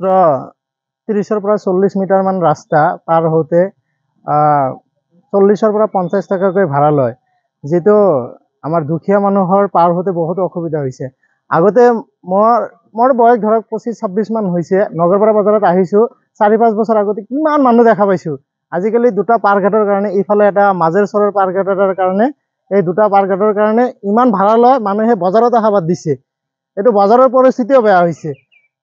মাত্ৰ 30-ৰ পৰা 40 মিটাৰ মান ৰাস্তা পাৰ হওঁতে 40-ৰ পৰা 50 টকাকৈ ভাড়া লয়, যিটো আমাৰ দুখীয়া মানুহৰ পাৰ হওঁতে বহুত অসুবিধা হৈছে। আগতে মোৰ বয়স ধৰক 25-26 মান হৈছে, নগৰপাৰা বজাৰত আহিছোঁ। 4-5 বছৰ আগতে কিমান মানুহ দেখা পাইছোঁ। আজিকালি দুটা পাৰঘাটৰ কাৰণে, ইফালে এটা মাজেৰ চৰৰ পাৰঘাট এটাৰ কাৰণে, এই দুটা পাৰঘাটৰ কাৰণে ইমান ভাড়া লয়, মানুহে বজাৰত অহা বাদ দিছে। এইটো বজাৰৰ পৰিস্থিতিও বেয়া হৈছে।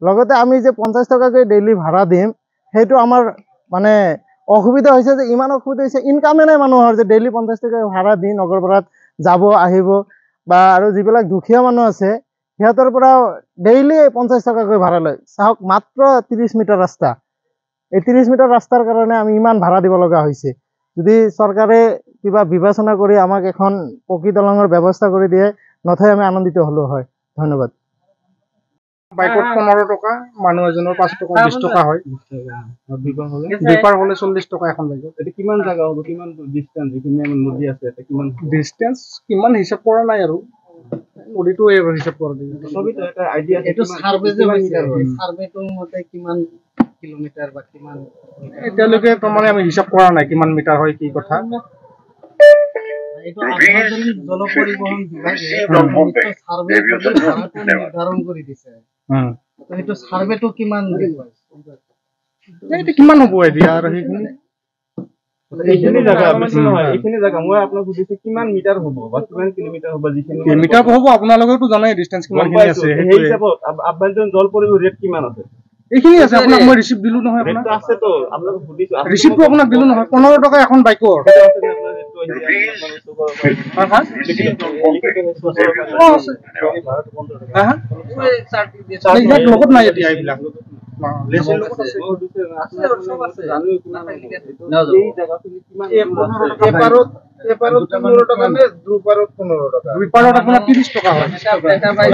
লগতে আমি যে 50 টকাকৈ ডেইলি ভাড়া দিম, সেইটো আমাৰ মানে অসুবিধা হৈছে। যে ইমান অসুবিধা হৈছে, ইনকামে নাই মানুহৰ যে ডেইলি 50 টকা ভাড়া দি নগৰপাৰাত যাব আহিব। বা আৰু যিবিলাক দুখীয়া মানুহ আছে সিহঁতৰ পৰা ডেইলি 50 টকাকৈ ভাড়া লয়। চাওক, মাত্ৰ 30 মিটাৰ ৰাস্তা। এই 30 মিটাৰ ৰাস্তাৰ কাৰণে আমি ইমান ভাড়া দিব লগা হৈছে। যদি চৰকাৰে কিবা বিবেচনা কৰি আমাক এখন পকী দলঙৰ ব্যৱস্থা কৰি দিয়ে, নথৈ আমি আনন্দিত হলো হয়। ধন্যবাদ। বাইকত 15 টকা, মানুহ এজনৰ 5 টকা 20 টকা হয়। দুইপাৰ হলে 40 টকা এখন বাইকত। এটা কিমান জায়গা হ'ব, কিমান ডিসটেন্স, কিমান নদী আছে, এটা কিমান ডিসটেন্স কিমান হিচাপ কৰা নাই আৰু নদীটো হিচাপ কৰা নাই। ছবিটো এটা আইডিয়া আছে। এটো সাৰ্ভে যে হৈছে, সাৰ্ভেটো মতে কিমান কিলোমিটাৰ বা কিমান এতিয়ালৈকে তাৰমানে আমি হিচাপ কৰা নাই কিমান মিটাৰ হয় কি কথা। এইটো আভ্যন্তৰীণ জল পৰিবহন বিভাগে সাৰ্ভে কৰি ভাড়াটো নিৰ্ধাৰণ কৰি দিছে। তো এইটো সাৰ্ভেটো কিমান এইটো কিমান হ'ব এতিয়া আৰু সেইখিনি এইখিনি জায়গা বেছি নহয়। এইখিনি জায়গা মই আপোনাক সুধিছো কিমান মিটাৰ হ'ব বা কিমান কিলোমিটাৰ হ'ব, যিখিনি মিটাৰ হ'ব আপোনালোকেতো জানাই ডিসটেন্স কিমান খিনি আছে। সেই হিচাপত আভ্যন্তৰীণ জল পৰিবহন ৰেট কিমান আছে? এইখিনি আছে। আপোনাক মই ৰিসিপ্ট দিলো নহয়। আপোনাক আছে তো, আপোনাক সুধিছো। ৰিসিপ্টটো আপোনাক দিলো নহয়। 15 টকা এখন বাইকৰ। লগত নাই এতিয়া এইবিলাক। এপাৰত 15 টকা নে দুপাৰত 15 টকা? দুইপাৰত আপোনাৰ 30 টকা হয়।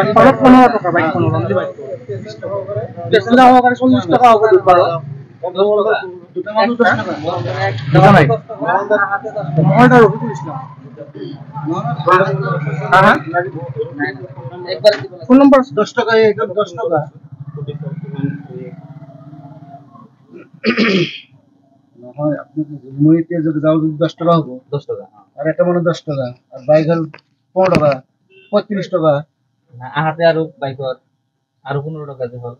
এপাৰত 15 টকা বাইকখনৰ অনলি বাইক। বেছি দাম হ'ব পাৰে 40 টকা হ'ব দুইপাৰত। দুটা মানুহ 10 টকা। বুজা নাই। মই এটা ৰফিকুল ইছলাম। ফোন নম্বৰ 10 টকা। 10 টকা নহয়। আপনি মই এতিয়া যদি যাওঁ 10 টকা হ'ব। 10 টকা আর একটা মানে 10 টাকা আর বাইক হল 15 টাকা 35 টাকা আহাতে আৰু বাইকত আৰু 15 টকা যে হ'ল।